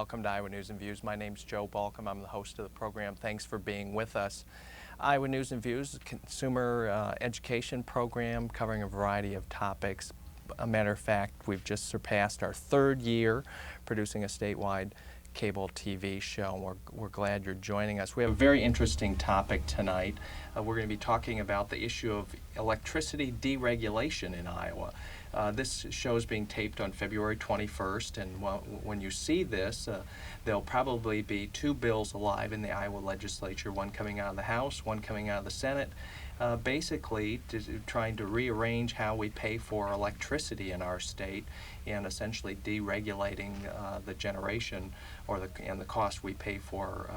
welcome to Iowa News and Views. My name's Joe Balcom. I'm the host of the program. Thanks for being with us. Iowa News and Views is a consumer education program covering a variety of topics. A matter of fact, we've just surpassed our third year producing a statewide cable TV show. We're glad you're joining us. We have a very interesting topic tonight. We're going to be talking about the issue of electricity deregulation in Iowa. This show is being taped on February 21st, and when you see this, there'll probably be two bills alive in the Iowa legislature, one coming out of the House, one coming out of the Senate, basically trying to rearrange how we pay for electricity in our state and essentially deregulating the generation and the cost we pay for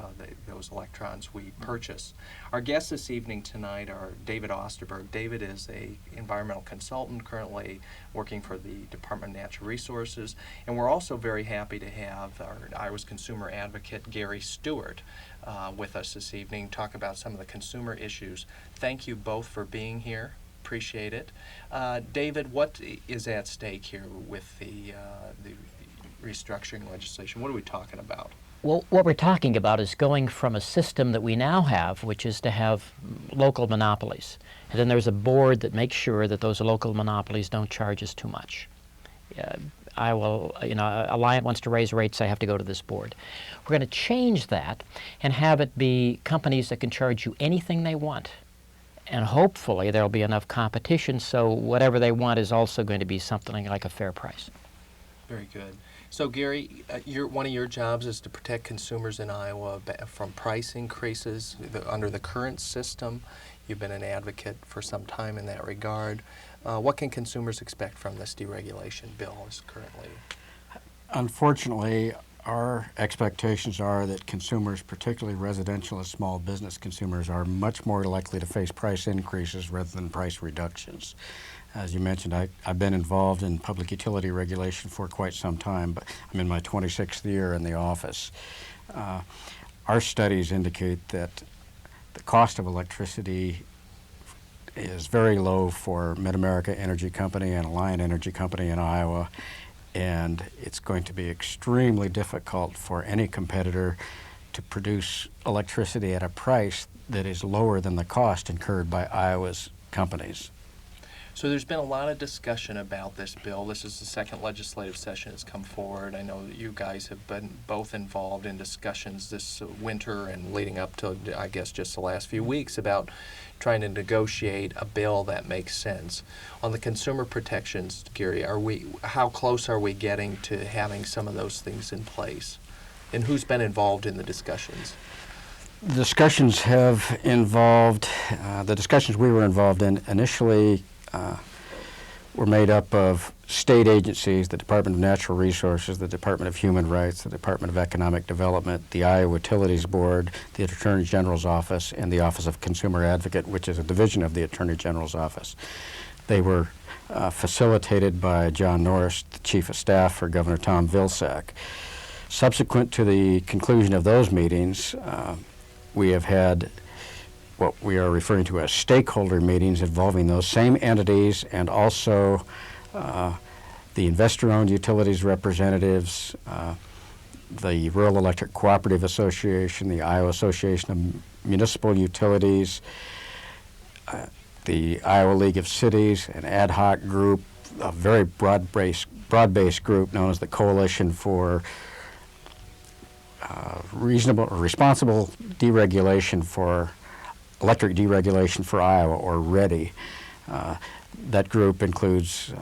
those electrons we purchase. Our guests this evening tonight are David Osterberg. David is an environmental consultant currently working for the Department of Natural Resources, and we're also very happy to have our Iowa's consumer advocate Gary Stewart with us this evening, talk about some of the consumer issues. Thank you both for being here. Appreciate it. David, what is at stake here with the restructuring legislation? What are we talking about? Well, what we're talking about is going from a system that we now have, which is to have local monopolies. And then there's a board that makes sure that those local monopolies don't charge us too much. Alliant wants to raise rates, I have to go to this board. We're going to change that and have it be companies that can charge you anything they want. And hopefully there'll be enough competition so whatever they want is also going to be something like a fair price. Very good. So Gary, one of your jobs is to protect consumers in Iowa from price increases under the current system. You've been an advocate for some time in that regard. What can consumers expect from this deregulation bill as currently? Unfortunately, our expectations are that consumers, particularly residential and small business consumers, are much more likely to face price increases rather than price reductions. As you mentioned, I've been involved in public utility regulation for quite some time, but I'm in my 26th year in the office. Our studies indicate that the cost of electricity is very low for Mid-America Energy Company and Alliant Energy Company in Iowa, and it's going to be extremely difficult for any competitor to produce electricity at a price that is lower than the cost incurred by Iowa's companies. So there's been a lot of discussion about this bill. This is the second legislative session that's come forward. I know that you guys have been both involved in discussions this winter and leading up to, I guess, just the last few weeks about trying to negotiate a bill that makes sense. On the consumer protections, Gary, how close are we getting to having some of those things in place? And who's been involved in the discussions? Discussions have involved, the discussions we were involved in initially were made up of state agencies, the Department of Natural Resources, the Department of Human Rights, the Department of Economic Development, the Iowa Utilities Board, the Attorney General's Office, and the Office of Consumer Advocate, which is a division of the Attorney General's Office. They were facilitated by John Norris, the Chief of Staff for Governor Tom Vilsack. Subsequent to the conclusion of those meetings, we have had what we are referring to as stakeholder meetings involving those same entities and also the investor-owned utilities representatives, the Rural Electric Cooperative Association, the Iowa Association of Municipal Utilities, the Iowa League of Cities, an ad hoc group, a very broad-based group known as the Coalition for Responsible Deregulation for Electric Deregulation for Iowa, or READY. That group includes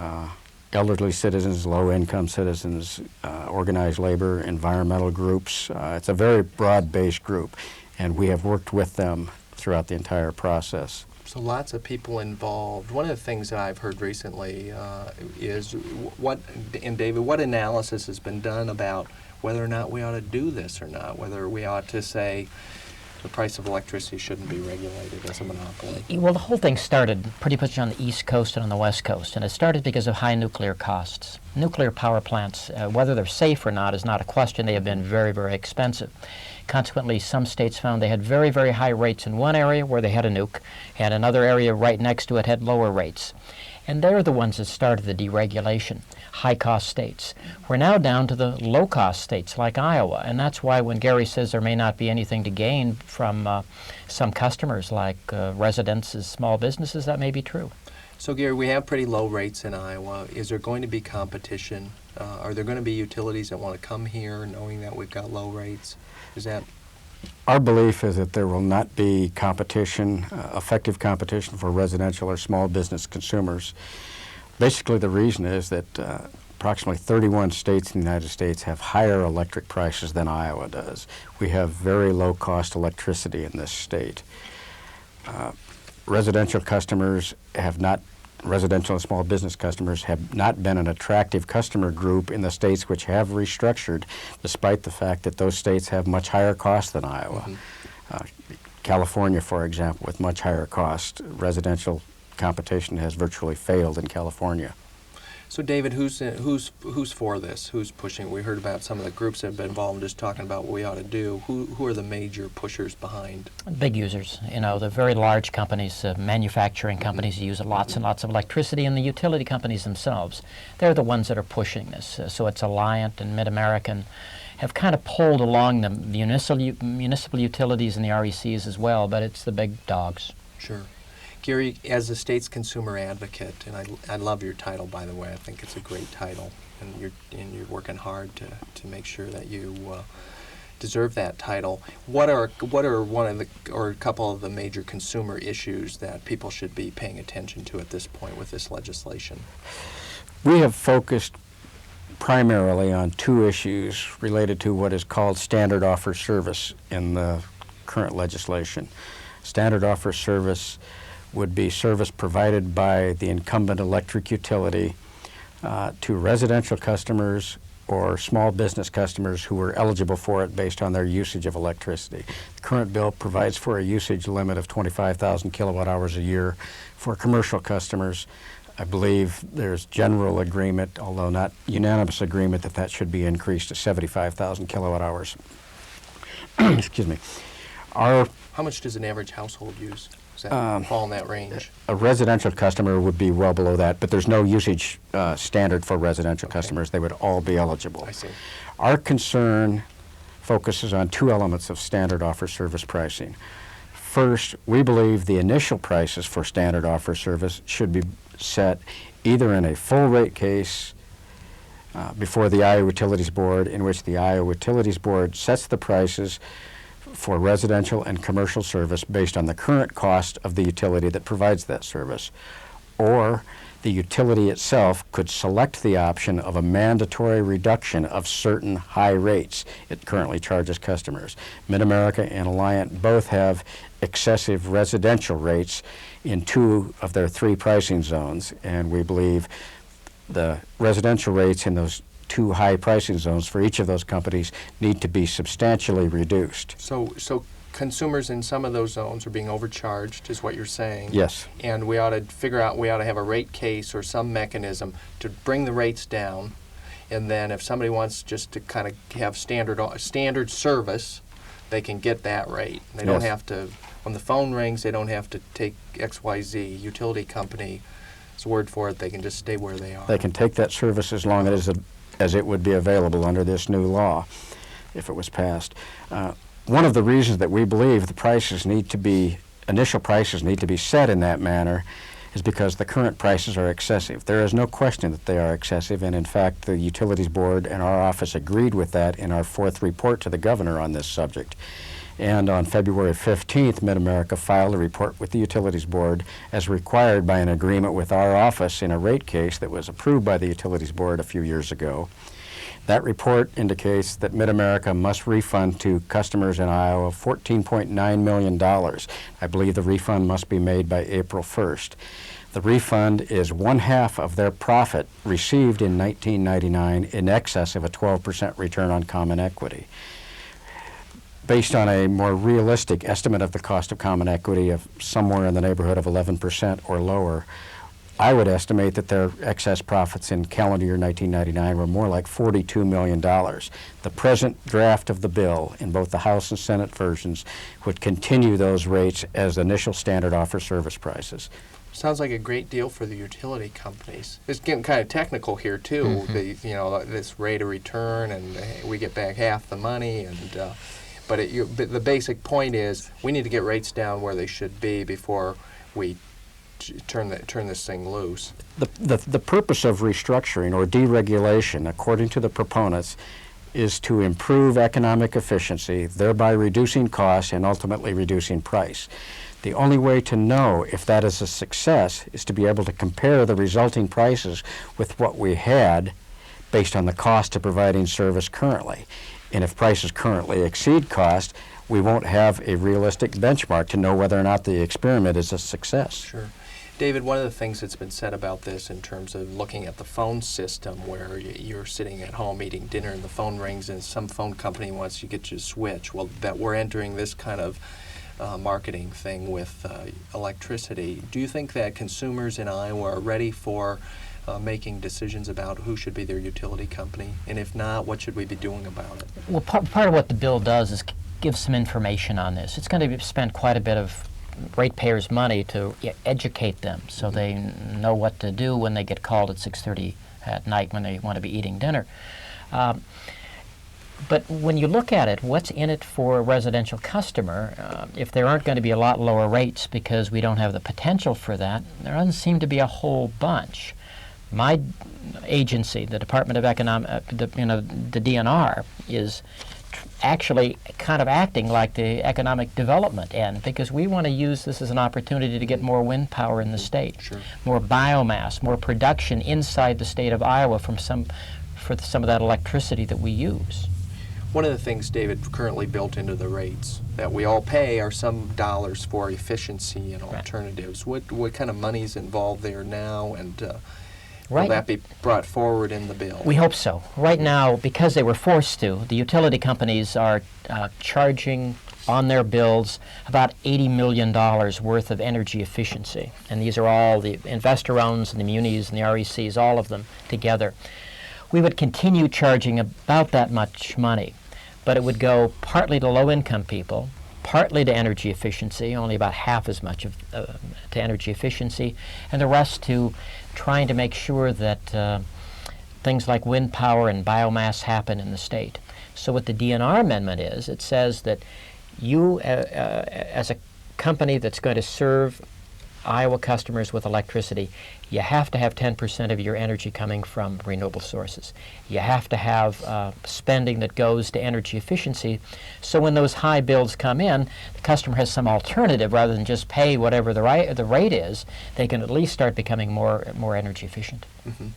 elderly citizens, low-income citizens, organized labor, environmental groups. It's a very broad-based group, and we have worked with them throughout the entire process. So lots of people involved. One of the things that I've heard recently is David, what analysis has been done about whether or not we ought to do this or not, whether we ought to say the price of electricity shouldn't be regulated as a monopoly? Well, the whole thing started pretty much on the East Coast and on the West Coast, and it started because of high nuclear costs. Nuclear power plants, whether they're safe or not is not a question. They have been very, very expensive. Consequently, some states found they had very, very high rates in one area where they had a nuke, and another area right next to it had lower rates. And they're the ones that started the deregulation, high-cost states. We're now down to the low-cost states like Iowa, and that's why when Gary says there may not be anything to gain from some customers like residences, small businesses, that may be true. So Gary, we have pretty low rates in Iowa. Is there going to be competition? Are there going to be utilities that want to come here knowing that we've got low rates? Is that... Our belief is that there will not be competition, effective competition for residential or small business consumers. Basically, the reason is that approximately 31 states in the United States have higher electric prices than Iowa does. We have very low-cost electricity in this state. Residential and small business customers have not been an attractive customer group in the states which have restructured, despite the fact that those states have much higher costs than Iowa. California, for example, with much higher cost, residential competition has virtually failed in California. So David, who's for this? Who's pushing? We heard about some of the groups that have been involved in just talking about what we ought to do. Who are the major pushers behind? Big users, the very large companies, manufacturing companies use lots and lots of electricity, and the utility companies themselves. They're the ones that are pushing this. So it's Alliant and Mid-American have kind of pulled along the municipal utilities and the RECs as well, but it's the big dogs. Sure. Gary, as a state's consumer advocate, and I love your title, by the way. I think it's a great title, and you're working hard to make sure that you deserve that title. What are one of the or a couple of the major consumer issues that people should be paying attention to at this point with this legislation? We have focused primarily on two issues related to what is called standard offer service in the current legislation. Standard offer service would be service provided by the incumbent electric utility to residential customers or small business customers who are eligible for it based on their usage of electricity. The current bill provides for a usage limit of 25,000 kilowatt hours a year for commercial customers. I believe there's general agreement, although not unanimous agreement, that that should be increased to 75,000 kilowatt hours. Excuse me. How much does an average household use? Does that fall in that range? A residential customer would be well below that, but there's no usage standard for residential customers. They would all be eligible. I see. Our concern focuses on two elements of standard offer service pricing. First, we believe the initial prices for standard offer service should be set either in a full rate case before the Iowa Utilities Board, in which the Iowa Utilities Board sets the prices for residential and commercial service based on the current cost of the utility that provides that service. Or the utility itself could select the option of a mandatory reduction of certain high rates it currently charges customers. Mid-America and Alliant both have excessive residential rates in two of their three pricing zones, and we believe the residential rates in those two high pricing zones for each of those companies need to be substantially reduced. So consumers in some of those zones are being overcharged, is what you're saying? Yes. And we ought to have a rate case or some mechanism to bring the rates down, and then if somebody wants just to kind of have standard service, they can get that rate. They don't have to, when the phone rings, they don't have to take XYZ utility company's word for it. They can just stay where they are. They can take that service as long as it would be available under this new law if it was passed. One of the reasons that we believe the initial prices need to be set in that manner is because the current prices are excessive. There is no question that they are excessive, and in fact the Utilities Board and our office agreed with that in our fourth report to the governor on this subject. And on February 15th, Mid-America filed a report with the Utilities Board as required by an agreement with our office in a rate case that was approved by the Utilities Board a few years ago. That report indicates that Mid-America must refund to customers in Iowa $14.9 million. I believe the refund must be made by April 1st. The refund is 1/2 of their profit received in 1999 in excess of a 12% return on common equity. Based on a more realistic estimate of the cost of common equity of somewhere in the neighborhood of 11% or lower, I would estimate that their excess profits in calendar year 1999 were more like $42 million. The present draft of the bill in both the House and Senate versions would continue those rates as initial standard offer service prices. Sounds like a great deal for the utility companies. It's getting kind of technical here too. This rate of return, and we get back half the money. And but the basic point is we need to get rates down where they should be before we turn this thing loose. The purpose of restructuring or deregulation, according to the proponents, is to improve economic efficiency, thereby reducing costs and ultimately reducing price. The only way to know if that is a success is to be able to compare the resulting prices with what we had based on the cost of providing service currently. And if prices currently exceed cost, we won't have a realistic benchmark to know whether or not the experiment is a success. Sure. David, one of the things that's been said about this in terms of looking at the phone system where you're sitting at home eating dinner and the phone rings and some phone company wants to get you to switch, well, that we're entering this kind of marketing thing with electricity. Do you think that consumers in Iowa are ready for making decisions about who should be their utility company? And if not, what should we be doing about it? Well, part of what the bill does is give some information on this. It's going to spend quite a bit of ratepayers' money to educate them so they know what to do when they get called at 6:30 at night when they want to be eating dinner. But when you look at it, what's in it for a residential customer? If there aren't going to be a lot lower rates because we don't have the potential for that, there doesn't seem to be a whole bunch. My agency, the Department of the DNR, is actually kind of acting like the economic development end, because we want to use this as an opportunity to get more wind power in the state, Sure. more biomass, more production inside the state of Iowa for some of that electricity that we use. One of the things, David, currently built into the rates that we all pay are some dollars for efficiency and alternatives. What kind of money is involved there now, and will that be brought forward in the bill? We hope so. Right now, because they were forced to, the utility companies are charging on their bills about $80 million worth of energy efficiency. And these are all the investor-owns and the munis and the RECs, all of them together. We would continue charging about that much money, but it would go partly to low-income people, partly to energy efficiency, only about half as much to energy efficiency, and the rest to trying to make sure that things like wind power and biomass happen in the state. So what the DNR amendment is, it says that you, as a company that's going to serve Iowa customers with electricity, you have to have 10% of your energy coming from renewable sources. You have to have spending that goes to energy efficiency, so when those high bills come in, the customer has some alternative rather than just pay whatever the rate is. They can at least start becoming more energy efficient. Mm-hmm.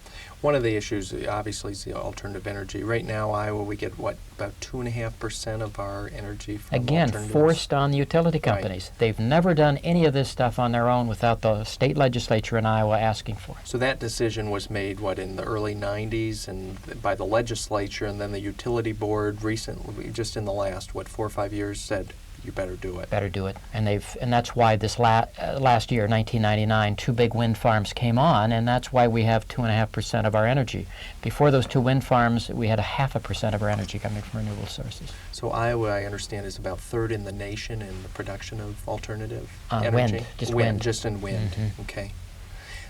One of the issues, obviously, is the alternative energy. Right now, Iowa, we get, about 2.5% of our energy from Again, alternatives? forced on the utility companies. Right. They've never done any of this stuff on their own without the state legislature in Iowa asking for it. So that decision was made, in the early 90s and by the legislature, and then the utility board recently, just in the last, 4 or 5 years, said, you better do it. Better do it. And that's why this last year, 1999, 2 big wind farms came on, and that's why we have 2.5% of our energy. Before those 2 wind farms, we had 0.5% of our energy coming from renewable sources. So Iowa, I understand, is about 3rd in the nation in the production of alternative energy? Wind, just wind. Just in wind, Mm-hmm. Okay.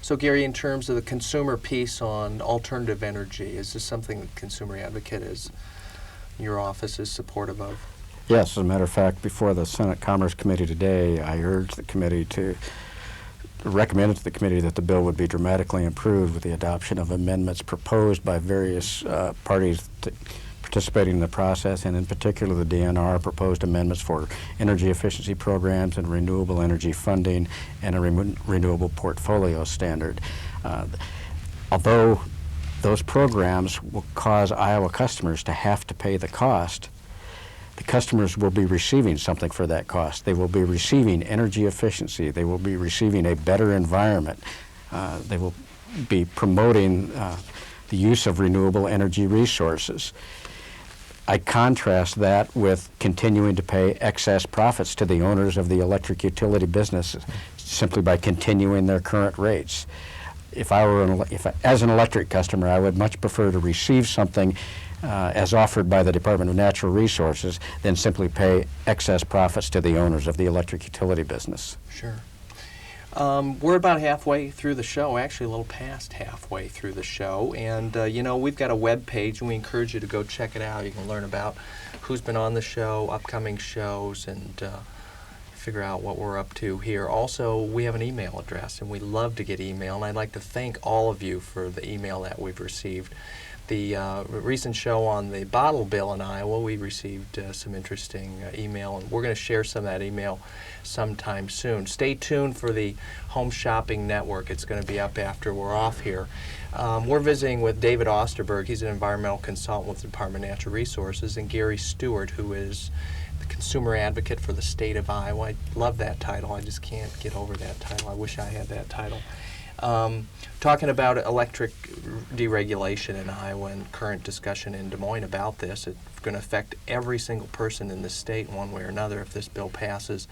So Gary, in terms of the consumer piece on alternative energy, is this something that Consumer Advocate your office is supportive of? Yes, as a matter of fact, before the Senate Commerce Committee today, I urged the committee recommended to the committee that the bill would be dramatically improved with the adoption of amendments proposed by various parties participating in the process, and in particular the DNR proposed amendments for energy efficiency programs and renewable energy funding and a renewable portfolio standard. Although those programs will cause Iowa customers to have to pay the cost, the customers will be receiving something for that cost. They will be receiving energy efficiency. They will be receiving a better environment. They will be promoting the use of renewable energy resources. I contrast that with continuing to pay excess profits to the owners of the electric utility business simply by continuing their current rates. If I were as an electric customer, I would much prefer to receive something as offered by the Department of Natural Resources than simply pay excess profits to the owners of the electric utility business. Sure. We're about halfway through the show, actually a little past halfway through the show, and we've got a web page, and we encourage you to go check it out. You can learn about who's been on the show, upcoming shows, and figure out what we're up to here. Also, we have an email address, and we love to get email, and I'd like to thank all of you for the email that we've received. The recent show on the bottle bill in Iowa, we received some interesting email, and we're going to share some of that email sometime soon. Stay tuned for the Home Shopping Network. It's going to be up after we're off here. We're visiting with David Osterberg. He's an environmental consultant with the Department of Natural Resources, and Gary Stewart, who is the consumer advocate for the state of Iowa. I love that title. I just can't get over that title. I wish I had that title. Talking about electric deregulation in Iowa and current discussion in Des Moines about this. It's going to affect every single person in the state one way or another if this bill passes.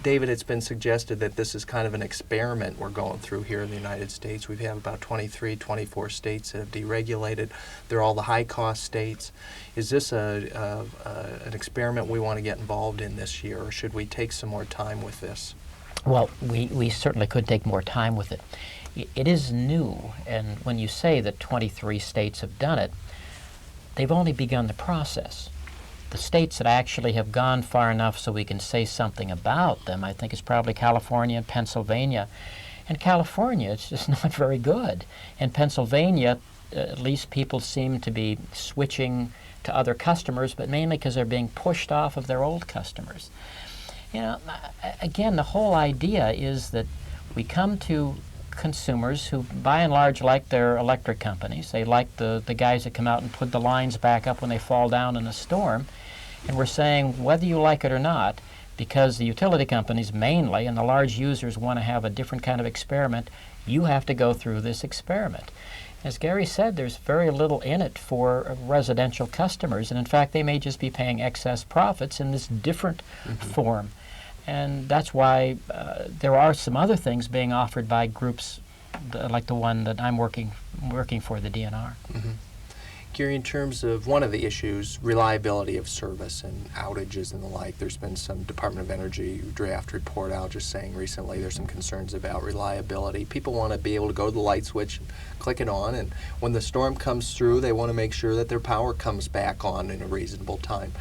David, it's been suggested that this is kind of an experiment we're going through here in the United States. We have about 23, 24 states that have deregulated. They're all the high-cost states. Is this an experiment we want to get involved in this year, or should we take some more time with this? Well, we certainly could take more time with it. It is new, and when you say that 23 states have done it, they've only begun the process. The states that actually have gone far enough so we can say something about them, I think, is probably California and Pennsylvania. And California, it's just not very good. In Pennsylvania, at least people seem to be switching to other customers, but mainly because they're being pushed off of their old customers. Again, the whole idea is that we come to consumers who, by and large, like their electric companies. They like the guys that come out and put the lines back up when they fall down in a storm. And we're saying, whether you like it or not, because the utility companies mainly and the large users want to have a different kind of experiment, you have to go through this experiment. As Gary said, there's very little in it for residential customers, and in fact, they may just be paying excess profits in this different form. And that's why there are some other things being offered by groups like the one that I'm working for, the DNR. Gary, in terms of one of the issues, reliability of service and outages and the like, there's been some Department of Energy draft report out just saying recently there's some concerns about reliability. People want to be able to go to the light switch and click it on, and when the storm comes through, they want to make sure that their power comes back on in a reasonable time.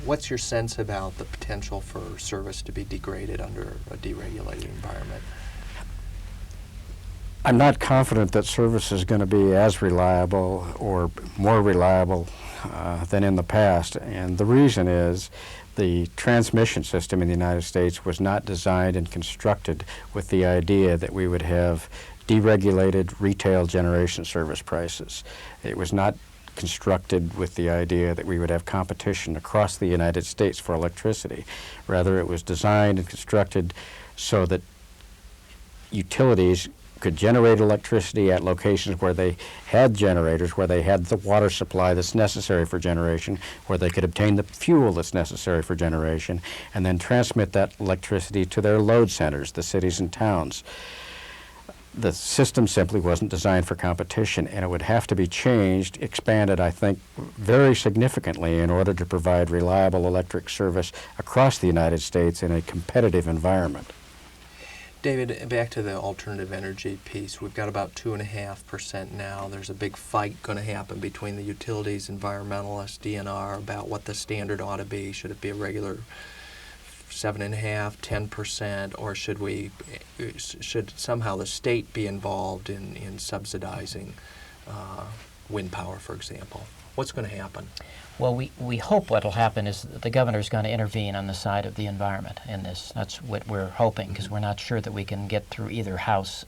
What's your sense about the potential for service to be degraded under a deregulated environment? I'm not confident that service is going to be as reliable or more reliable than in the past, and the reason is the transmission system in the United States was not designed and constructed with the idea that we would have deregulated retail generation service prices. It was not constructed with the idea that we would have competition across the United States for electricity. Rather, it was designed and constructed so that utilities could generate electricity at locations where they had generators, where they had the water supply that's necessary for generation, where they could obtain the fuel that's necessary for generation, and then transmit that electricity to their load centers, the cities and towns. The system simply wasn't designed for competition, and it would have to be changed, expanded, I think, very significantly in order to provide reliable electric service across the United States in a competitive environment. David, back to the alternative energy piece. We've got about 2.5% now. There's a big fight going to happen between the utilities, environmentalists, DNR, about what the standard ought to be. Should it be a regular 7.5%, 10%, or should somehow the state be involved in subsidizing wind power, for example? What's going to happen? Well, we hope what will happen is that the governor's going to intervene on the side of the environment in this. That's what we're hoping, because we're not sure that we can get through either house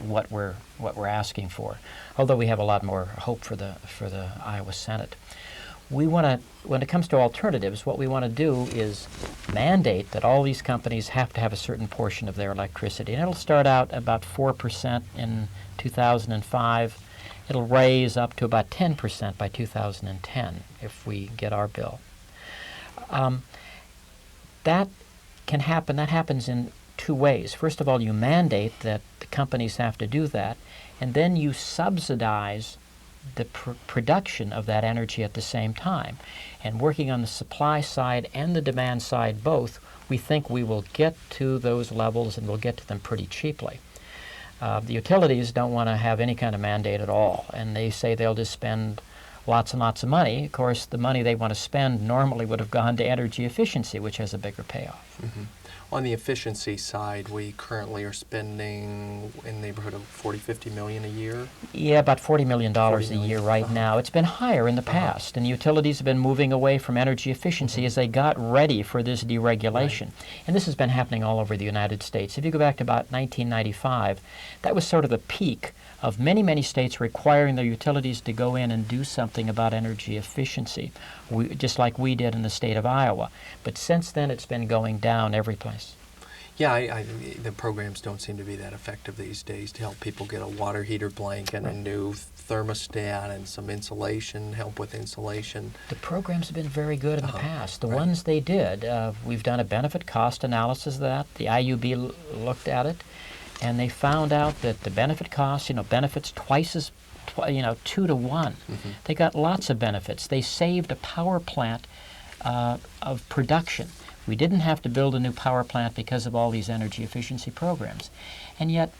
what we're asking for. Although we have a lot more hope for the Iowa Senate. We want to, when it comes to alternatives, what we want to do is mandate that all these companies have to have a certain portion of their electricity, and it'll start out about 4% in 2005. It'll raise up to about 10% by 2010 if we get our bill. That can happen. That happens in two ways. First of all, you mandate that the companies have to do that, and then you subsidize the production of that energy at the same time. And working on the supply side and the demand side both, we think we will get to those levels, and we'll get to them pretty cheaply. The utilities don't want to have any kind of mandate at all, and they say they'll just spend lots and lots of money. Of course, the money they want to spend normally would have gone to energy efficiency, which has a bigger payoff. Mm-hmm. On the efficiency side, we currently are spending in the neighborhood of 50 million a year. Yeah, about $40 million $40 a year million. right now. It's been higher in the past, and utilities have been moving away from energy efficiency as they got ready for this deregulation. And this has been happening all over the United States. If you go back to about 1995, that was sort of the peak of many, many states requiring their utilities to go in and do something about energy efficiency, just like we did in the state of Iowa. But since then, it's been going down every place. Yeah, the programs don't seem to be that effective these days to help people get a water heater blanket and a new thermostat and some insulation, help with insulation. The programs have been very good in the past. The ones they did, we've done a benefit cost analysis of that. The IUB looked at it, and they found out that the benefit cost, benefits twice as, 2 to 1. Mm-hmm. They got lots of benefits. They saved a power plant of production. We didn't have to build a new power plant because of all these energy efficiency programs. And yet,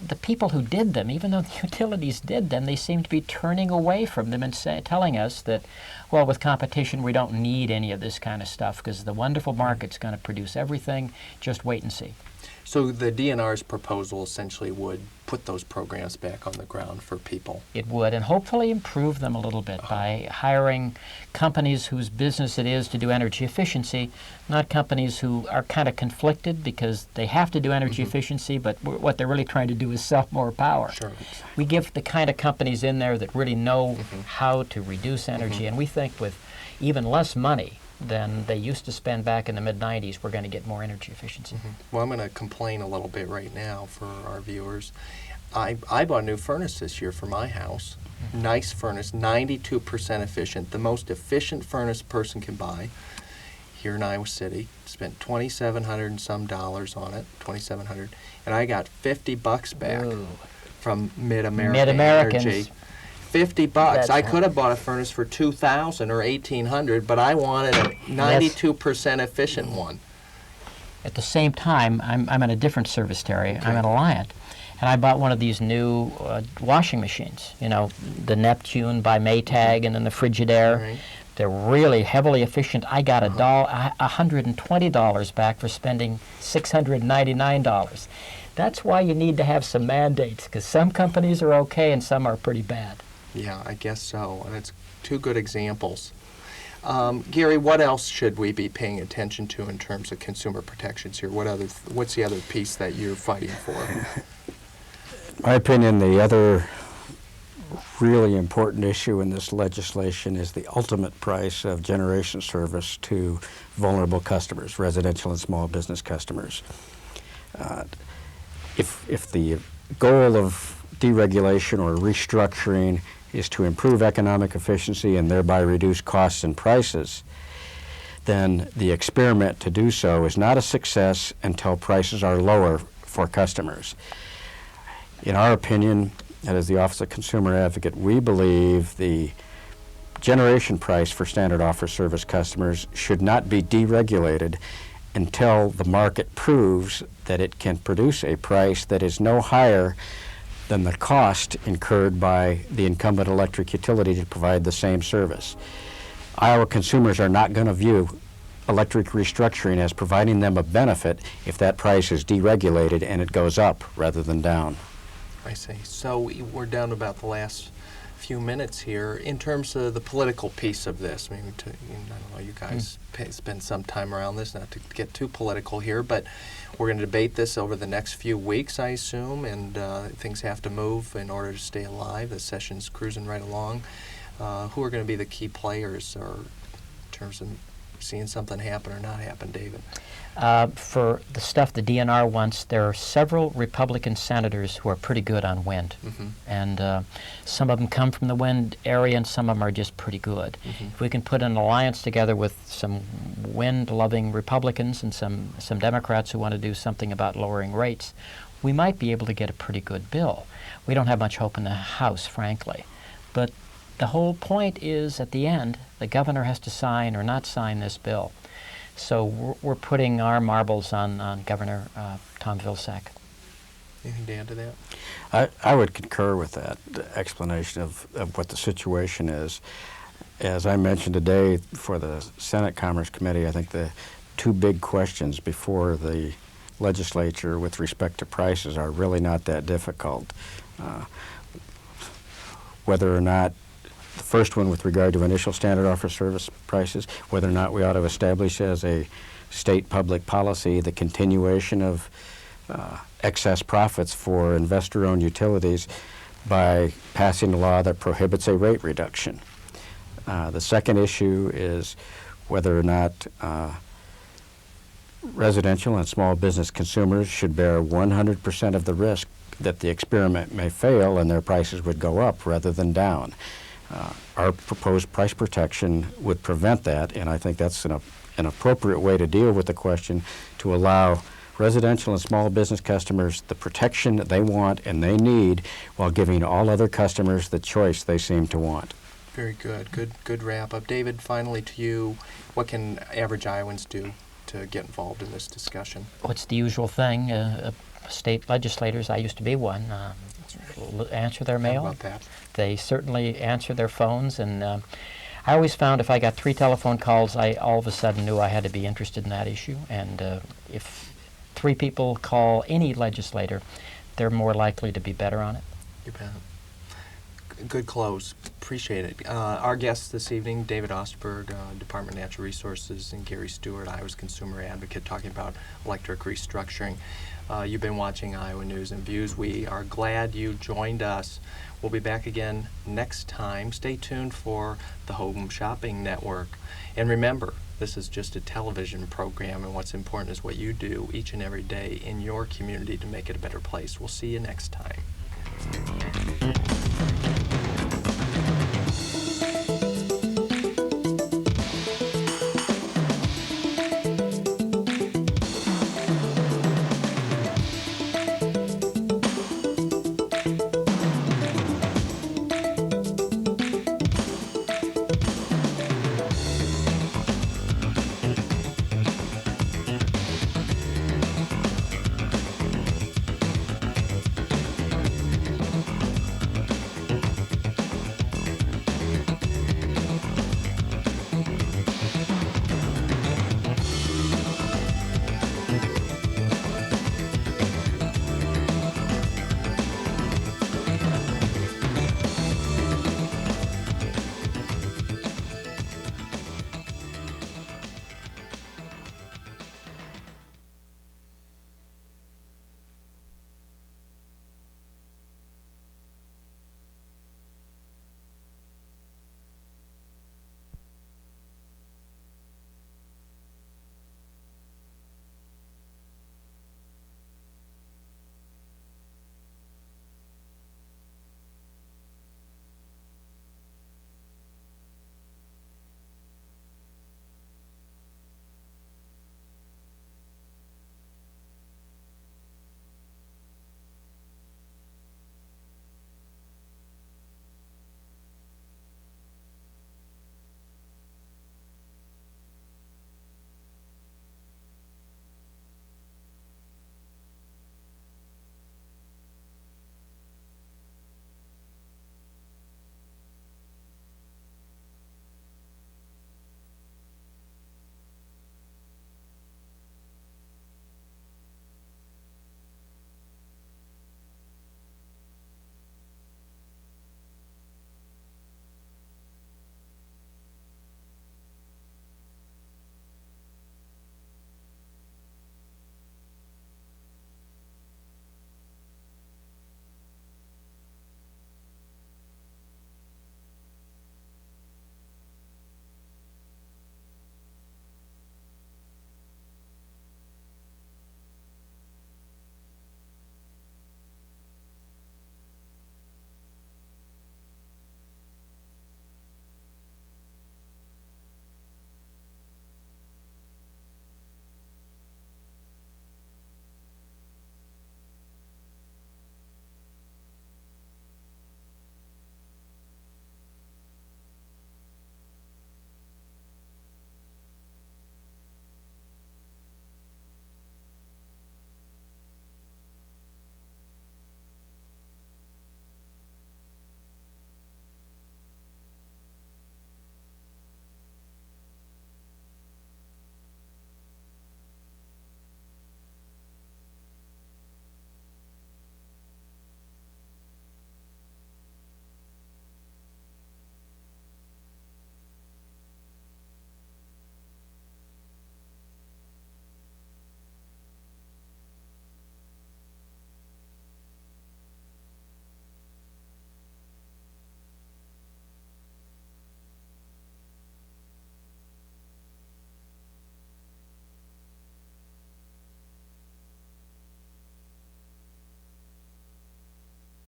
the people who did them, even though the utilities did them, they seem to be turning away from them and telling us that, well, with competition, we don't need any of this kind of stuff because the wonderful market's going to produce everything. Just wait and see. So the DNR's proposal essentially would put those programs back on the ground for people. It would, and hopefully improve them a little bit by hiring companies whose business it is to do energy efficiency, not companies who are kind of conflicted because they have to do energy efficiency, but what they're really trying to do is sell more power. Sure. We give the kind of companies in there that really know how to reduce energy, and we think with even less money than they used to spend back in the mid-90s, we're going to get more energy efficiency. Well, I'm going to complain a little bit right now for our viewers. I bought a new furnace this year for my house. Nice furnace, 92% efficient, the most efficient furnace a person can buy here in Iowa City. Spent $2,700 and some dollars on it, $2,700, and I got $50 back from Mid-American Energy. $50. That's I could have bought a furnace for $2,000 or $1,800, but I wanted a 92% efficient one. At the same time, I'm in a different service area. I'm at Alliant, and I bought one of these new washing machines. The Neptune by Maytag, and then the Frigidaire. Right. They're really heavily efficient. I got $120 back for spending $699. That's why you need to have some mandates, because some companies are okay and some are pretty bad. Yeah, I guess so, and it's two good examples. Gary, what else should we be paying attention to in terms of consumer protections here? What's the other piece that you're fighting for? In my opinion, the other really important issue in this legislation is the ultimate price of generation service to vulnerable customers, residential and small business customers. If the goal of deregulation or restructuring is to improve economic efficiency and thereby reduce costs and prices, then the experiment to do so is not a success until prices are lower for customers. In our opinion, and as the Office of Consumer Advocate, we believe the generation price for standard offer service customers should not be deregulated until the market proves that it can produce a price that is no higher than the cost incurred by the incumbent electric utility to provide the same service. Iowa consumers are not going to view electric restructuring as providing them a benefit if that price is deregulated and it goes up rather than down. I see. So we're down to about the last few minutes here. In terms of the political piece of this, I mean, I don't know, you guys spend some time around this, not to get too political here, but we're going to debate this over the next few weeks, I assume, and things have to move in order to stay alive. The session's cruising right along. Who are going to be the key players or in terms of seeing something happen or not happen, David? For the stuff the DNR wants, there are several Republican senators who are pretty good on wind. And some of them come from the wind area and some of them are just pretty good. If we can put an alliance together with some wind-loving Republicans and some Democrats who want to do something about lowering rates, we might be able to get a pretty good bill. We don't have much hope in the House, frankly. But the whole point is, at the end, the governor has to sign or not sign this bill. So we're putting our marbles on Governor Tom Vilsack. Anything to add to that? I would concur with that explanation of what the situation is. As I mentioned today for the Senate Commerce Committee, I think the two big questions before the legislature with respect to prices are really not that difficult. Whether or not, the first one with regard to initial standard offer service prices, whether or not we ought to establish as a state public policy the continuation of excess profits for investor-owned utilities by passing a law that prohibits a rate reduction. The second issue is whether or not residential and small business consumers should bear 100% of the risk that the experiment may fail and their prices would go up rather than down. Our proposed price protection would prevent that, and I think that's an appropriate way to deal with the question, to allow residential and small business customers the protection that they want and they need while giving all other customers the choice they seem to want. Very good. Good wrap up. David, finally to you, what can average Iowans do to get involved in this discussion? What's the usual thing? State legislators, I used to be one, answer their mail. How about that? They certainly answer their phones, and I always found if I got 3 telephone calls, I all of a sudden knew I had to be interested in that issue. And if 3 people call any legislator, they're more likely to be better on it. You bet. Good close. Appreciate it. Our guests this evening, David Osterberg, Department of Natural Resources, and Gary Stewart, Iowa's consumer advocate, talking about electric restructuring. You've been watching Iowa News and Views. We are glad you joined us. We'll be back again next time. Stay tuned for the Home Shopping Network. And remember, this is just a television program, and what's important is what you do each and every day in your community to make it a better place. We'll see you next time.